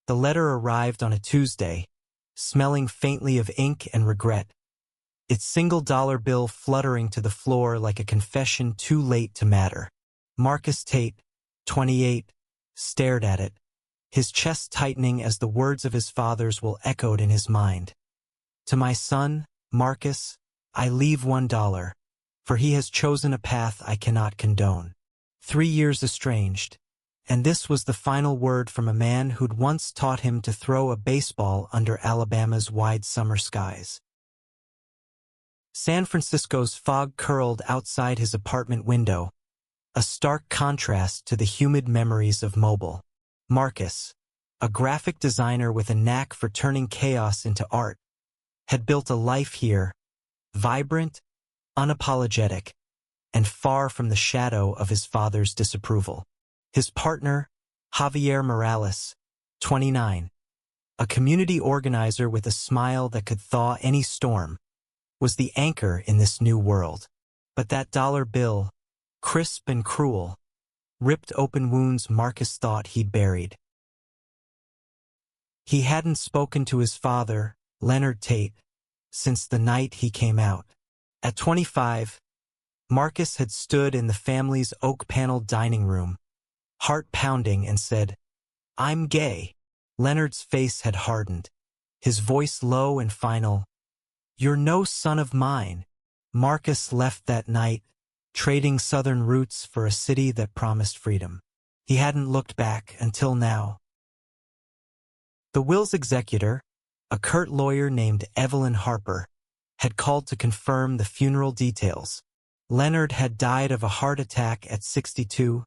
The letter arrived on a Tuesday, smelling faintly of ink and regret, its single-dollar bill fluttering to the floor like a confession too late to matter. Marcus Tate, 28, stared at it, his chest tightening as the words of his father's will echoed in his mind. To my son, Marcus, I leave $1, for he has chosen a path I cannot condone. 3 years estranged, and this was the final word from a man who'd once taught him to throw a baseball under Alabama's wide summer skies. San Francisco's fog curled outside his apartment window, a stark contrast to the humid memories of Mobile. Marcus, a graphic designer with a knack for turning chaos into art, had built a life here, vibrant, unapologetic, and far from the shadow of his father's disapproval. His partner, Javier Morales, 29, a community organizer with a smile that could thaw any storm, was the anchor in this new world. But that dollar bill, crisp and cruel, ripped open wounds Marcus thought he'd buried. He hadn't spoken to his father, Leonard Tate, since the night he came out. At 25, Marcus had stood in the family's oak-paneled dining room, heart pounding, and said, "I'm gay." Leonard's face had hardened, his voice low and final. "You're no son of mine." Marcus left that night, trading Southern roots for a city that promised freedom. He hadn't looked back until now. The will's executor, a curt lawyer named Evelyn Harper, had called to confirm the funeral details. Leonard had died of a heart attack at 62,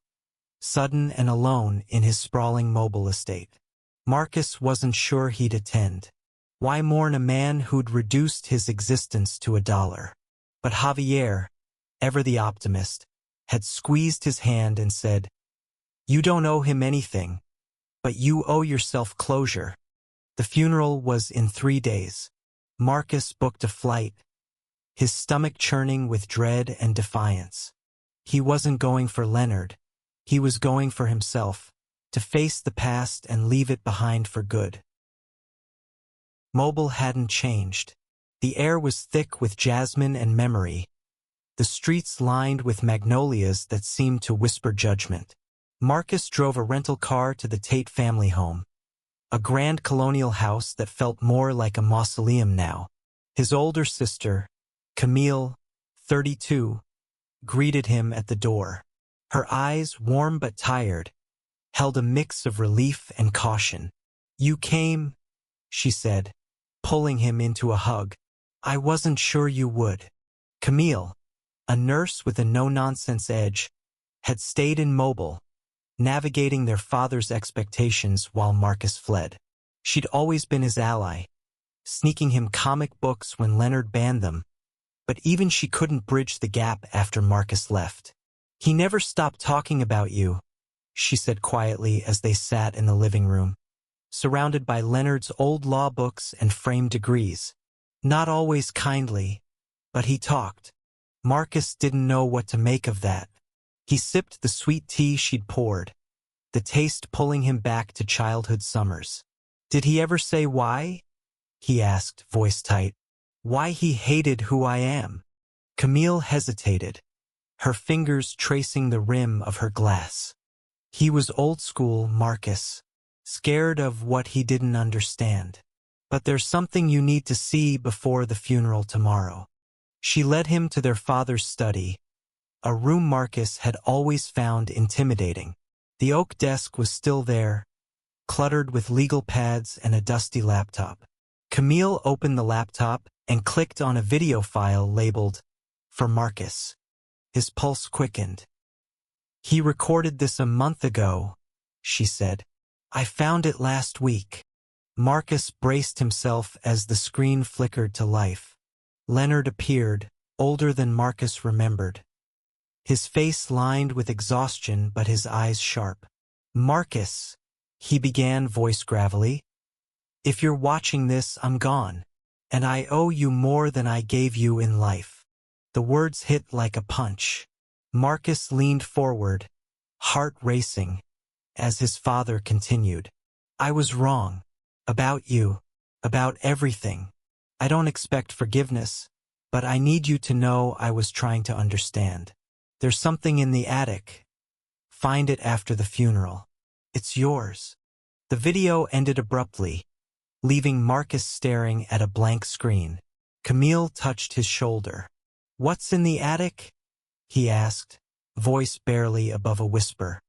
sudden and alone in his sprawling Mobile estate. Marcus wasn't sure he'd attend. Why mourn a man who'd reduced his existence to $1? But Javier, ever the optimist, had squeezed his hand and said, "You don't owe him anything, but you owe yourself closure." The funeral was in 3 days. Marcus booked a flight, his stomach churning with dread and defiance. He wasn't going for Leonard. He was going for himself, to face the past and leave it behind for good. Mobile hadn't changed. The air was thick with jasmine and memory, the streets lined with magnolias that seemed to whisper judgment. Marcus drove a rental car to the Tate family home, a grand colonial house that felt more like a mausoleum now. His older sister, Camille, 32, greeted him at the door. Her eyes, warm but tired, held a mix of relief and caution. "You came," she said, pulling him into a hug. "I wasn't sure you would." Camille, a nurse with a no-nonsense edge, had stayed in Mobile, navigating their father's expectations while Marcus fled. She'd always been his ally, sneaking him comic books when Leonard banned them, but even she couldn't bridge the gap after Marcus left. "He never stopped talking about you," she said quietly as they sat in the living room, surrounded by Leonard's old law books and framed degrees. Not always kindly, but he talked. Marcus didn't know what to make of that. He sipped the sweet tea she'd poured, the taste pulling him back to childhood summers. "Did he ever say why?" he asked, voice tight. "Why he hated who I am?" Camille hesitated, her fingers tracing the rim of her glass. He was old school, Marcus, scared of what he didn't understand. "But there's something you need to see before the funeral tomorrow." She led him to their father's study, a room Marcus had always found intimidating. The oak desk was still there, cluttered with legal pads and a dusty laptop. Camille opened the laptop and clicked on a video file labeled, "For Marcus." His pulse quickened. "He recorded this a month ago," she said. "I found it last week." Marcus braced himself as the screen flickered to life. Leonard appeared, older than Marcus remembered. His face lined with exhaustion but his eyes sharp. "Marcus," he began, voice gravelly, "if you're watching this, I'm gone, and I owe you more than I gave you in life." The words hit like a punch. Marcus leaned forward, heart racing, as his father continued. I was wrong. About you. About everything. I don't expect forgiveness, but I need you to know I was trying to understand. There's something in the attic. Find it after the funeral. It's yours. The video ended abruptly, leaving Marcus staring at a blank screen. Camille touched his shoulder. What's in the attic? He asked, voice barely above a whisper.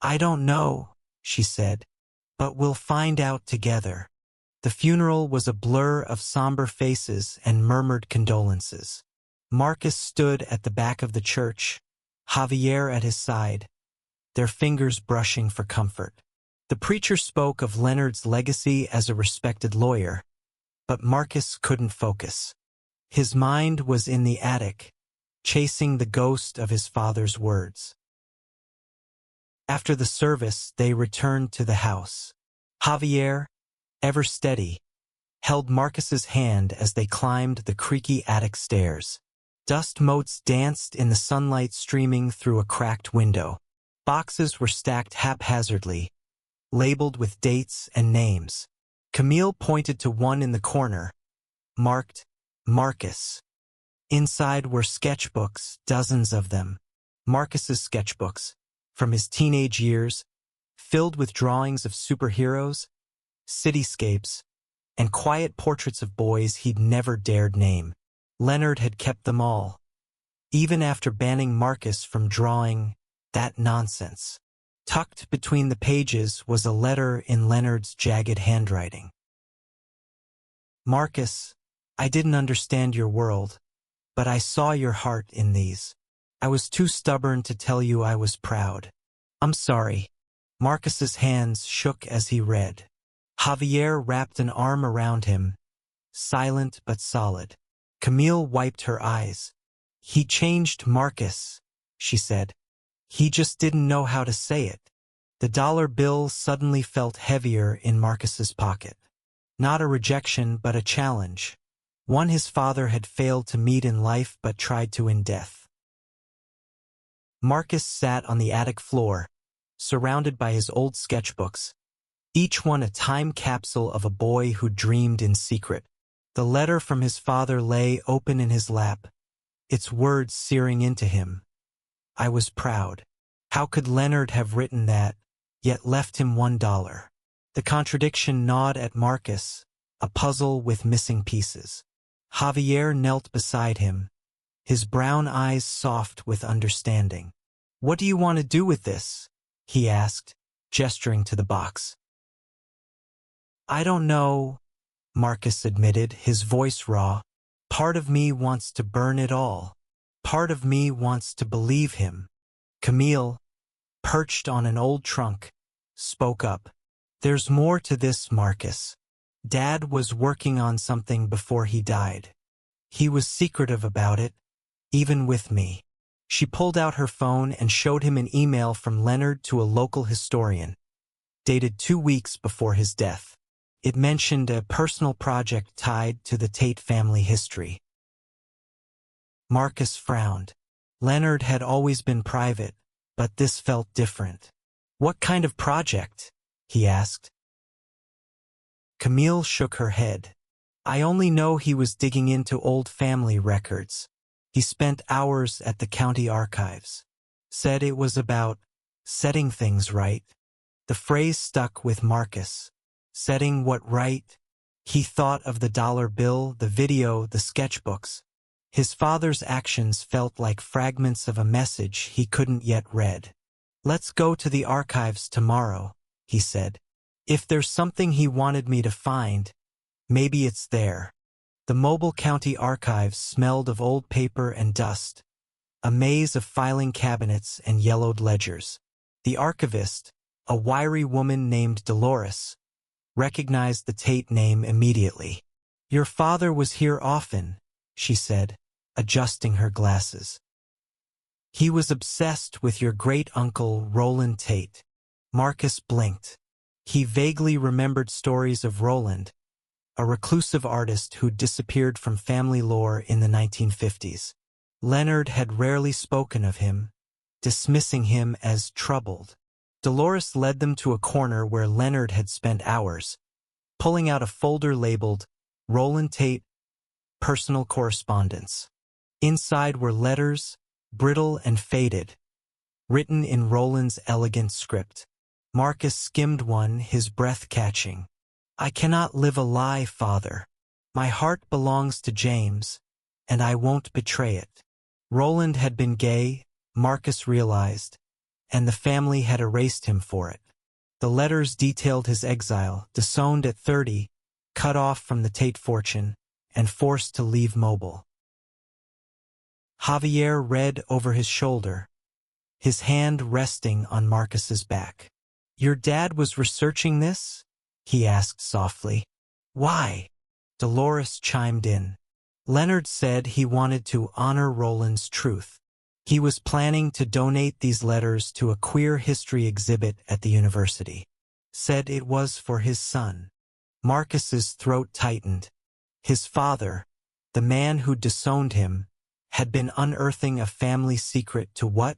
I don't know, she said, but we'll find out together. The funeral was a blur of somber faces and murmured condolences. Marcus stood at the back of the church, Javier at his side, their fingers brushing for comfort. The preacher spoke of Leonard's legacy as a respected lawyer, but Marcus couldn't focus. His mind was in the attic, chasing the ghost of his father's words. After the service, they returned to the house. Javier, ever steady, held Marcus's hand as they climbed the creaky attic stairs. Dust motes danced in the sunlight streaming through a cracked window. Boxes were stacked haphazardly, labeled with dates and names. Camille pointed to one in the corner, marked Marcus. Inside were sketchbooks, dozens of them. Marcus's sketchbooks, from his teenage years, filled with drawings of superheroes, cityscapes, and quiet portraits of boys he'd never dared name. Leonard had kept them all, even after banning Marcus from drawing that nonsense. Tucked between the pages was a letter in Leonard's jagged handwriting. Marcus, I didn't understand your world, but I saw your heart in these. I was too stubborn to tell you I was proud. I'm sorry. Marcus's hands shook as he read. Javier wrapped an arm around him, silent but solid. Camille wiped her eyes. He changed Marcus, she said. He just didn't know how to say it. The dollar bill suddenly felt heavier in Marcus's pocket. Not a rejection, but a challenge. One his father had failed to meet in life but tried to in death. Marcus sat on the attic floor, surrounded by his old sketchbooks, each one a time capsule of a boy who dreamed in secret. The letter from his father lay open in his lap, its words searing into him. I was proud. How could Leonard have written that, yet left him $1? The contradiction gnawed at Marcus, a puzzle with missing pieces. Javier knelt beside him, his brown eyes soft with understanding. What do you want to do with this? He asked, gesturing to the box. I don't know, Marcus admitted, his voice raw. Part of me wants to burn it all. Part of me wants to believe him. Camille, perched on an old trunk, spoke up. There's more to this, Marcus. Dad was working on something before he died. He was secretive about it, even with me. She pulled out her phone and showed him an email from Leonard to a local historian, dated 2 weeks before his death. It mentioned a personal project tied to the Tate family history. Marcus frowned. Leonard had always been private, but this felt different. What kind of project? He asked. Camille shook her head. I only know he was digging into old family records. He spent hours at the county archives. Said it was about setting things right. The phrase stuck with Marcus. Setting what right? He thought of the dollar bill, the video, the sketchbooks. His father's actions felt like fragments of a message he couldn't yet read. Let's go to the archives tomorrow, he said. If there's something he wanted me to find, maybe it's there. The Mobile County archives smelled of old paper and dust, a maze of filing cabinets and yellowed ledgers. The archivist, a wiry woman named Dolores, recognized the Tate name immediately. Your father was here often, she said, adjusting her glasses. He was obsessed with your great-uncle Roland Tate. Marcus blinked. He vaguely remembered stories of Roland, a reclusive artist who disappeared from family lore in the 1950s. Leonard had rarely spoken of him, dismissing him as troubled. Dolores led them to a corner where Leonard had spent hours, pulling out a folder labeled Roland Tate, Personal Correspondence. Inside were letters, brittle and faded, written in Roland's elegant script. Marcus skimmed one, his breath catching. I cannot live a lie, Father. My heart belongs to James, and I won't betray it. Roland had been gay, Marcus realized, and the family had erased him for it. The letters detailed his exile, disowned at 30, cut off from the Tate fortune, and forced to leave Mobile. Javier read over his shoulder, his hand resting on Marcus's back. Your dad was researching this? He asked softly. Why? Dolores chimed in. Leonard said he wanted to honor Roland's truth. He was planning to donate these letters to a queer history exhibit at the university. Said it was for his son. Marcus's throat tightened. His father, the man who disowned him, had been unearthing a family secret to what?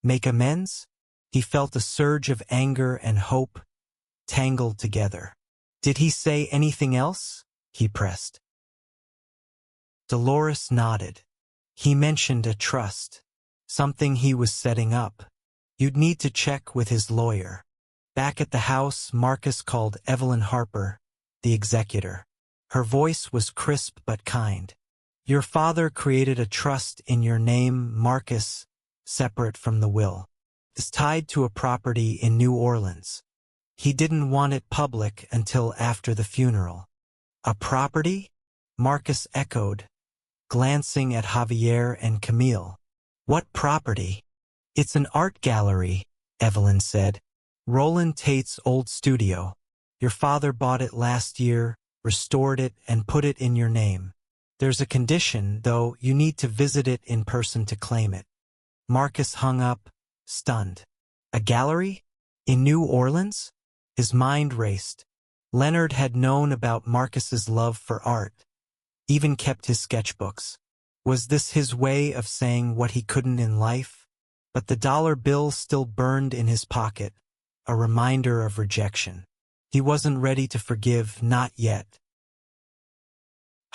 Make amends? He felt a surge of anger and hope, tangled together. Did he say anything else? He pressed. Dolores nodded. He mentioned a trust. Something he was setting up. You'd need to check with his lawyer. Back at the house, Marcus called Evelyn Harper, the executor. Her voice was crisp but kind. Your father created a trust in your name, Marcus, separate from the will. It's tied to a property in New Orleans. He didn't want it public until after the funeral. A property? Marcus echoed, glancing at Javier and Camille. What property? It's an art gallery, Evelyn said. Roland Tate's old studio. Your father bought it last year, restored it, and put it in your name. There's a condition, though. You need to visit it in person to claim it. Marcus hung up, stunned. A gallery? In New Orleans? His mind raced. Leonard had known about Marcus's love for art, even kept his sketchbooks. Was this his way of saying what he couldn't in life? But the dollar bill still burned in his pocket, a reminder of rejection. He wasn't ready to forgive, not yet.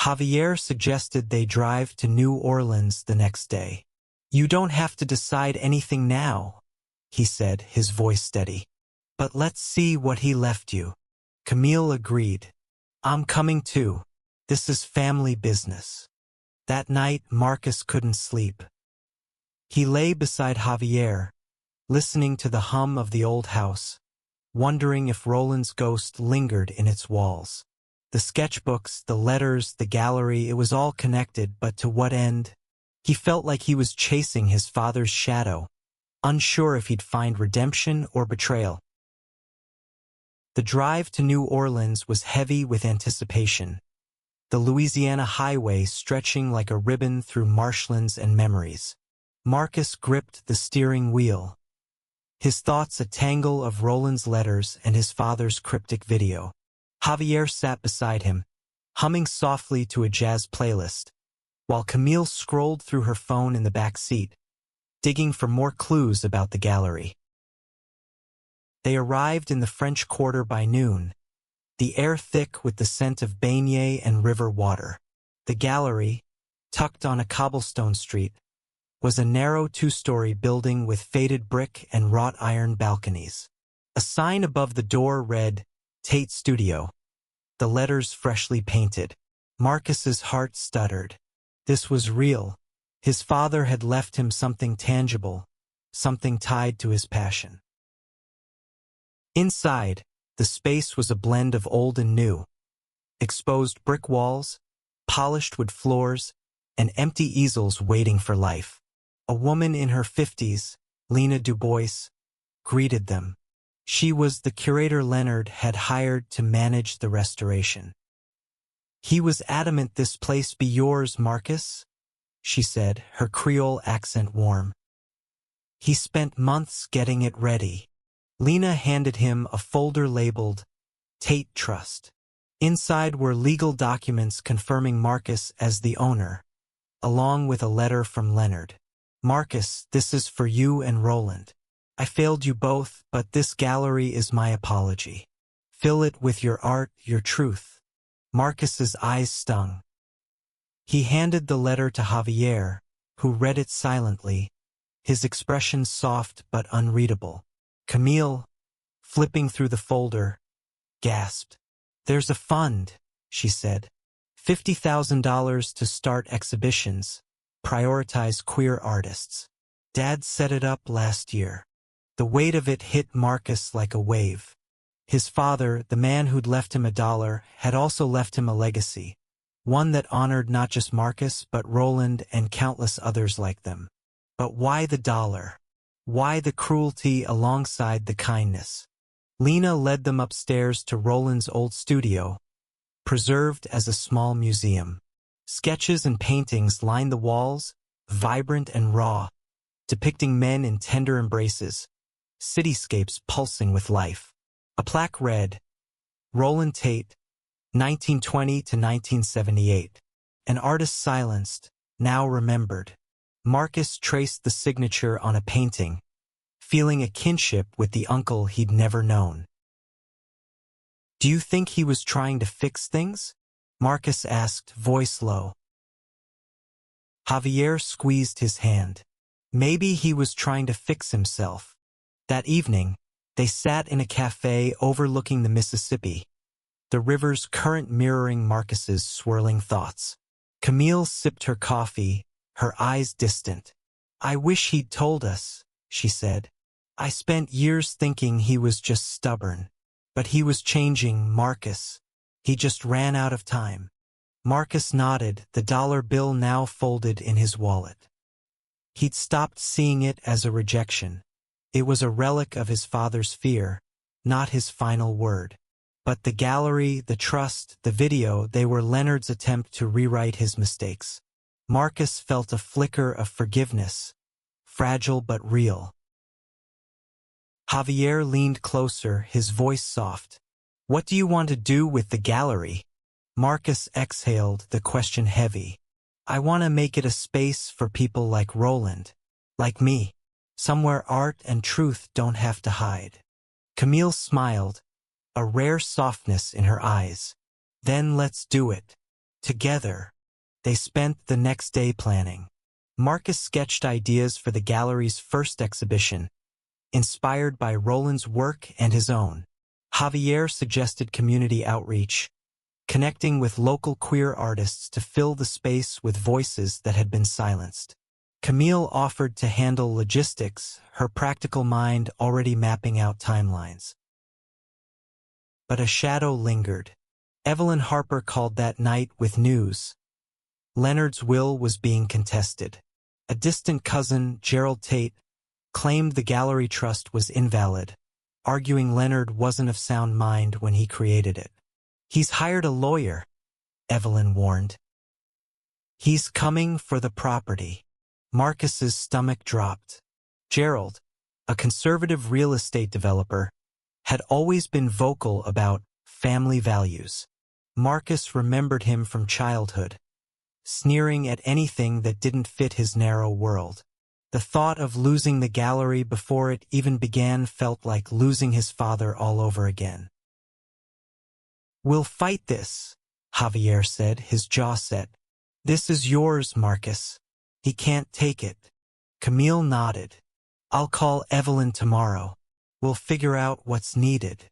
Javier suggested they drive to New Orleans the next day. You don't have to decide anything now, he said, his voice steady. But let's see what he left you. Camille agreed. I'm coming too. This is family business. That night, Marcus couldn't sleep. He lay beside Javier, listening to the hum of the old house, wondering if Roland's ghost lingered in its walls. The sketchbooks, the letters, the gallery, it was all connected, but to what end? He felt like he was chasing his father's shadow, unsure if he'd find redemption or betrayal. The drive to New Orleans was heavy with anticipation, the Louisiana highway stretching like a ribbon through marshlands and memories. Marcus gripped the steering wheel, his thoughts a tangle of Roland's letters and his father's cryptic video. Javier sat beside him, humming softly to a jazz playlist, while Camille scrolled through her phone in the back seat, digging for more clues about the gallery. They arrived in the French Quarter by noon, the air thick with the scent of beignet and river water. The gallery, tucked on a cobblestone street, was a narrow two-story building with faded brick and wrought iron balconies. A sign above the door read, Tate Studio, the letters freshly painted. Marcus's heart stuttered. This was real. His father had left him something tangible, something tied to his passion. Inside, the space was a blend of old and new. Exposed brick walls, polished wood floors, and empty easels waiting for life. A woman in her 50s, Lena Dubois, greeted them. She was the curator Leonard had hired to manage the restoration. He was adamant this place be yours, Marcus, she said, her Creole accent warm. He spent months getting it ready. Lena handed him a folder labeled Tate Trust. Inside were legal documents confirming Marcus as the owner, along with a letter from Leonard. Marcus, this is for you and Roland. I failed you both, but this gallery is my apology. Fill it with your art, your truth. Marcus's eyes stung. He handed the letter to Javier, who read it silently, his expression soft but unreadable. Camille, flipping through the folder, gasped. There's a fund, she said. $50,000 to start exhibitions, prioritize queer artists. Dad set it up last year. The weight of it hit Marcus like a wave. His father, the man who'd left him $1, had also left him a legacy, one that honored not just Marcus but Roland and countless others like them. But why the dollar? Why the cruelty alongside the kindness? Lena led them upstairs to Roland's old studio, preserved as a small museum. Sketches and paintings lined the walls, vibrant and raw, depicting men in tender embraces, cityscapes pulsing with life. A plaque read, Roland Tate, 1920 to 1978. An artist silenced, now remembered. Marcus traced the signature on a painting, feeling a kinship with the uncle he'd never known. Do you think he was trying to fix things? Marcus asked, voice low. Javier squeezed his hand. Maybe he was trying to fix himself. That evening, they sat in a cafe overlooking the Mississippi, the river's current mirroring Marcus's swirling thoughts. Camille sipped her coffee, her eyes distant. I wish he'd told us, she said. I spent years thinking he was just stubborn. But he was changing, Marcus. He just ran out of time. Marcus nodded, the dollar bill now folded in his wallet. He'd stopped seeing it as a rejection. It was a relic of his father's fear, not his final word. But the gallery, the trust, the video, they were Leonard's attempt to rewrite his mistakes. Marcus felt a flicker of forgiveness, fragile but real. Javier leaned closer, his voice soft. What do you want to do with the gallery? Marcus exhaled, the question heavy. I want to make it a space for people like Roland, like me, somewhere art and truth don't have to hide. Camille smiled, a rare softness in her eyes. Then let's do it. Together. They spent the next day planning. Marcus sketched ideas for the gallery's first exhibition, inspired by Roland's work and his own. Javier suggested community outreach, connecting with local queer artists to fill the space with voices that had been silenced. Camille offered to handle logistics, her practical mind already mapping out timelines. But a shadow lingered. Evelyn Harper called that night with news. Leonard's will was being contested. A distant cousin, Gerald Tate, claimed the gallery trust was invalid, arguing Leonard wasn't of sound mind when he created it. He's hired a lawyer, Evelyn warned. He's coming for the property. Marcus's stomach dropped. Gerald, a conservative real estate developer, had always been vocal about family values. Marcus remembered him from childhood, sneering at anything that didn't fit his narrow world. The thought of losing the gallery before it even began felt like losing his father all over again. We'll fight this, Javier said, his jaw set. This is yours, Marcus. He can't take it. Camille nodded. I'll call Evelyn tomorrow. We'll figure out what's needed.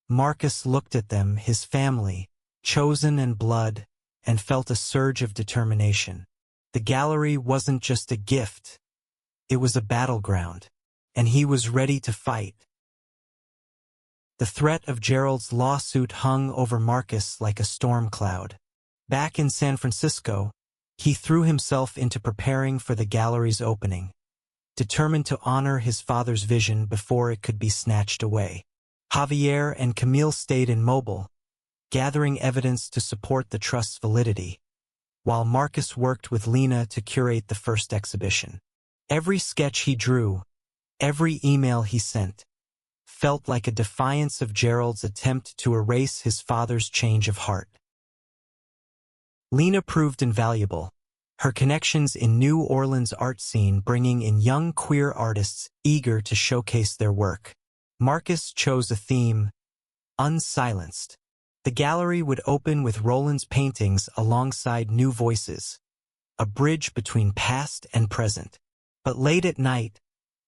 Marcus looked at them, his family, chosen and blood, and felt a surge of determination. The gallery wasn't just a gift. It was a battleground, and he was ready to fight. The threat of Gerald's lawsuit hung over Marcus like a storm cloud. Back in San Francisco, he threw himself into preparing for the gallery's opening, determined to honor his father's vision before it could be snatched away. Javier and Camille stayed in Mobile, gathering evidence to support the trust's validity, while Marcus worked with Lena to curate the first exhibition. Every sketch he drew, every email he sent, felt like a defiance of Gerald's attempt to erase his father's change of heart. Lena proved invaluable. her connections in New Orleans art scene bringing in young queer artists eager to showcase their work. Marcus chose a theme, unsilenced. The gallery would open with Roland's paintings alongside new voices, a bridge between past and present. But late at night,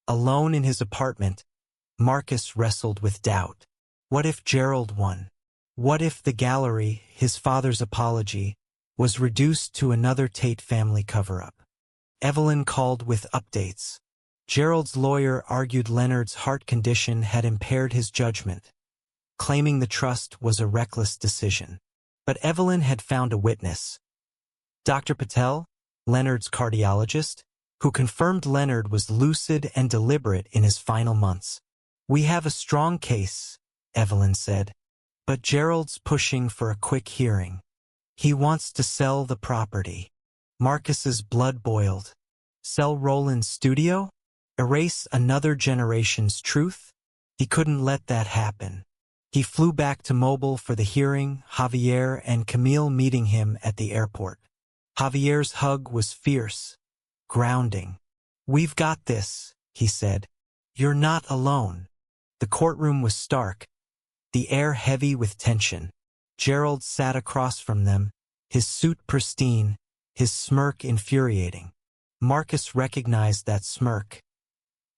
alone in his apartment, Marcus wrestled with doubt. What if Gerald won? What if the gallery, his father's apology, was reduced to another Tate family cover-up? Evelyn called with updates. Gerald's lawyer argued Leonard's heart condition had impaired his judgment, claiming the trust was a reckless decision. But Evelyn had found a witness. Dr. Patel, Leonard's cardiologist, who confirmed Leonard was lucid and deliberate in his final months. "We have a strong case," Evelyn said, "but Gerald's pushing for a quick hearing. He wants to sell the property." Marcus's blood boiled. Sell Roland's studio? Erase another generation's truth? He couldn't let that happen. He flew back to Mobile for the hearing, Javier and Camille meeting him at the airport. Javier's hug was fierce, grounding. "We've got this," he said. "You're not alone." The courtroom was stark, the air heavy with tension. Gerald sat across from them, his suit pristine, his smirk infuriating. Marcus recognized that smirk.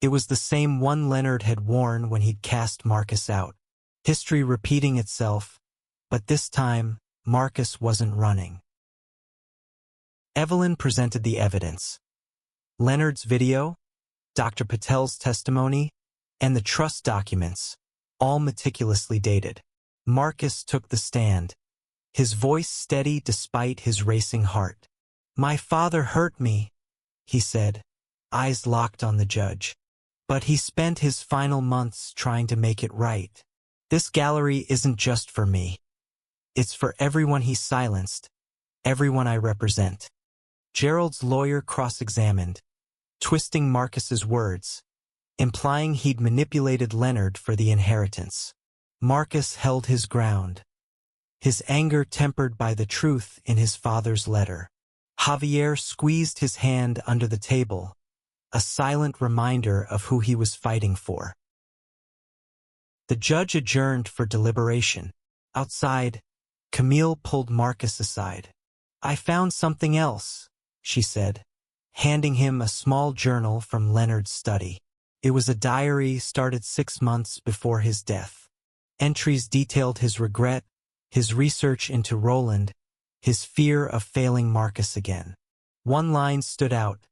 It was the same one Leonard had worn when he'd cast Marcus out. History repeating itself, but this time, Marcus wasn't running. Evelyn presented the evidence. Leonard's video, Dr. Patel's testimony, and the trust documents, all meticulously dated. Marcus took the stand, his voice steady despite his racing heart. "My father hurt me," he said, eyes locked on the judge. "But he spent his final months trying to make it right. This gallery isn't just for me. It's for everyone he silenced, everyone I represent." Gerald's lawyer cross-examined, twisting Marcus's words, implying he'd manipulated Leonard for the inheritance. Marcus held his ground, his anger tempered by the truth in his father's letter. Javier squeezed his hand under the table, a silent reminder of who he was fighting for. The judge adjourned for deliberation. Outside, Camille pulled Marcus aside. "I found something else," she said, handing him a small journal from Leonard's study. It was a diary started 6 months before his death. Entries detailed his regret, his research into Roland, his fear of failing Marcus again. One line stood out.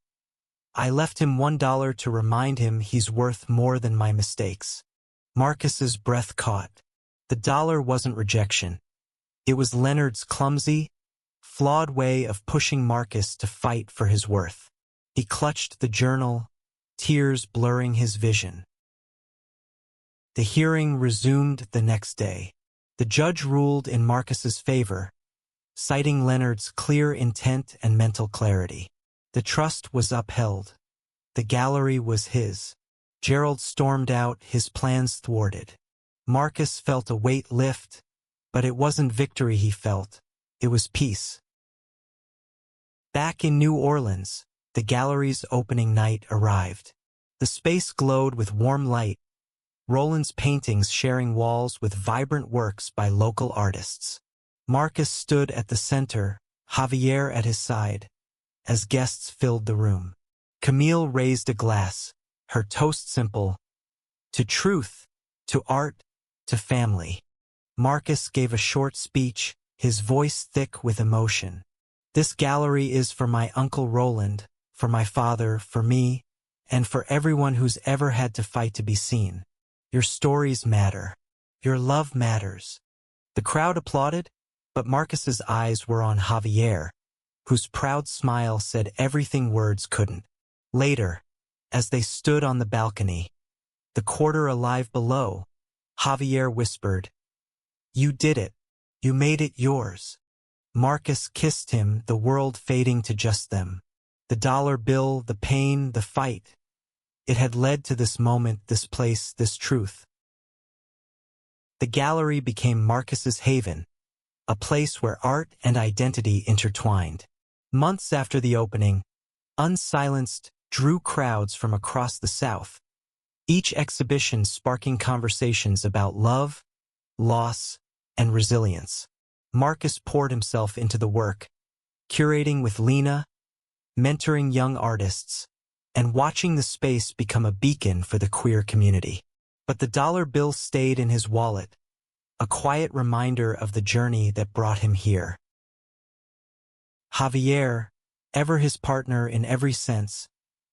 "I left him $1 to remind him he's worth more than my mistakes." Marcus's breath caught. The dollar wasn't rejection. It was Leonard's clumsy, flawed way of pushing Marcus to fight for his worth. He clutched the journal, tears blurring his vision. The hearing resumed the next day. The judge ruled in Marcus's favor, citing Leonard's clear intent and mental clarity. The trust was upheld. The gallery was his. Gerald stormed out, his plans thwarted. Marcus felt a weight lift, but it wasn't victory he felt. It was peace. Back in New Orleans, the gallery's opening night arrived. The space glowed with warm light, Roland's paintings sharing walls with vibrant works by local artists. Marcus stood at the center, Javier at his side, as guests filled the room. Camille raised a glass, her toast simple, to truth, to art, to family. Marcus gave a short speech, his voice thick with emotion. "This gallery is for my Uncle Roland, for my father, for me, and for everyone who's ever had to fight to be seen. Your stories matter. Your love matters." The crowd applauded, but Marcus's eyes were on Javier, whose proud smile said everything words couldn't. Later, as they stood on the balcony, the quarter alive below, Javier whispered, "You did it. You made it yours." Marcus kissed him, the world fading to just them. The dollar bill, the pain, the fight. It had led to this moment, this place, this truth. The gallery became Marcus's haven, a place where art and identity intertwined. Months after the opening, Unsilenced drew crowds from across the South, each exhibition sparking conversations about love, loss, and resilience. Marcus poured himself into the work, curating with Lena, mentoring young artists, and watching the space become a beacon for the queer community. But the dollar bill stayed in his wallet, a quiet reminder of the journey that brought him here. Javier, ever his partner in every sense,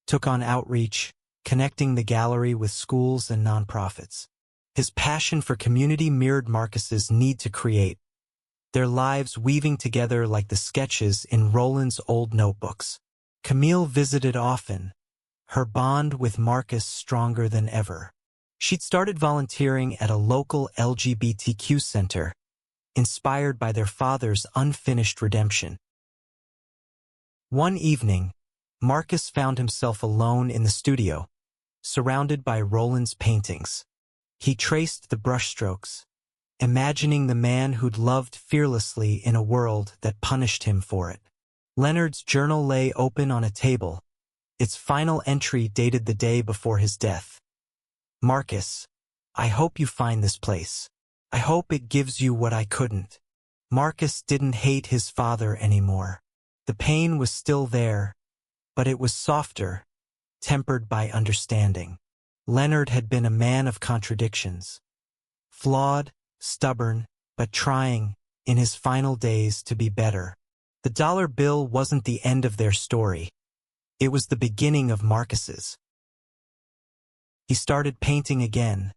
took on outreach, connecting the gallery with schools and nonprofits. His passion for community mirrored Marcus's need to create, their lives weaving together like the sketches in Roland's old notebooks. Camille visited often, her bond with Marcus stronger than ever. She'd started volunteering at a local LGBTQ center, inspired by their father's unfinished redemption. One evening, Marcus found himself alone in the studio, surrounded by Roland's paintings. He traced the brushstrokes, imagining the man who'd loved fearlessly in a world that punished him for it. Leonard's journal lay open on a table, its final entry dated the day before his death. Marcus, I hope you find this place. I hope it gives you what I couldn't. Marcus didn't hate his father anymore. The pain was still there, but it was softer, tempered by understanding. Leonard had been a man of contradictions. Flawed, stubborn, but trying, in his final days, to be better. The dollar bill wasn't the end of their story. It was the beginning of Marcus's. He started painting again,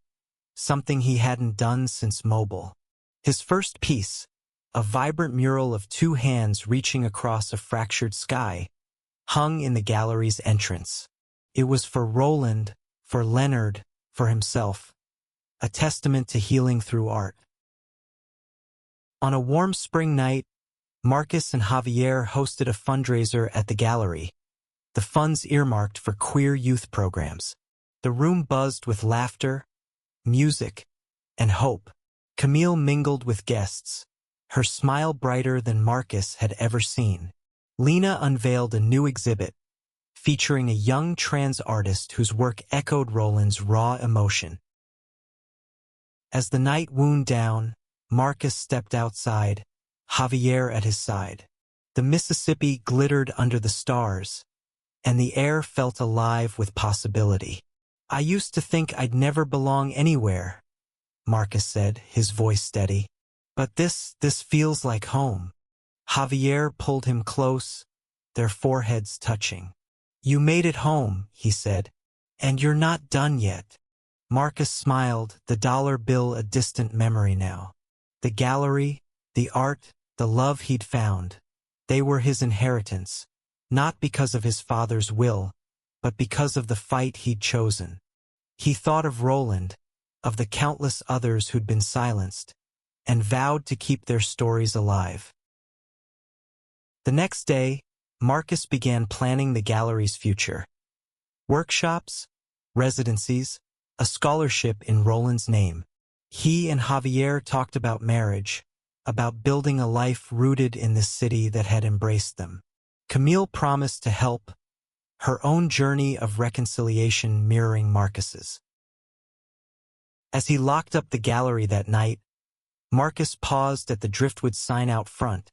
something he hadn't done since Mobile. His first piece, a vibrant mural of two hands reaching across a fractured sky, hung in the gallery's entrance. It was for Roland, for Leonard, for himself, a testament to healing through art. On a warm spring night, Marcus and Javier hosted a fundraiser at the gallery, the funds earmarked for queer youth programs. The room buzzed with laughter, music, and hope. Camille mingled with guests, her smile brighter than Marcus had ever seen. Lena unveiled a new exhibit, featuring a young trans artist whose work echoed Roland's raw emotion. As the night wound down, Marcus stepped outside, Javier at his side. The Mississippi glittered under the stars, and the air felt alive with possibility. I used to think I'd never belong anywhere, Marcus said, his voice steady. But this feels like home. Javier pulled him close, their foreheads touching. You made it home, he said, and you're not done yet. Marcus smiled, the dollar bill a distant memory now. The gallery, the art, the love he'd found, they were his inheritance, not because of his father's will, but because of the fight he'd chosen. He thought of Roland, of the countless others who'd been silenced, and vowed to keep their stories alive. The next day, Marcus began planning the gallery's future. Workshops, residencies, a scholarship in Roland's name. He and Javier talked about marriage, about building a life rooted in this city that had embraced them. Camille promised to help, her own journey of reconciliation mirroring Marcus's. As he locked up the gallery that night, Marcus paused at the driftwood sign out front,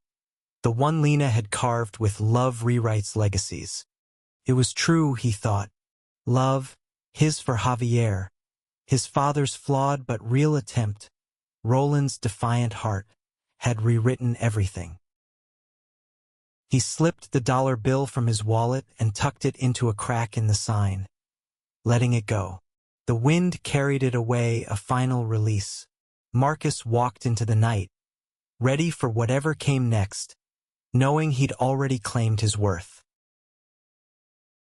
the one Lena had carved with "Love Rewrites Legacies." It was true, he thought. Love, his for Javier, his father's flawed but real attempt, Roland's defiant heart, had rewritten everything. He slipped the dollar bill from his wallet and tucked it into a crack in the sign, letting it go. The wind carried it away, a final release. Marcus walked into the night, ready for whatever came next, knowing he'd already claimed his worth.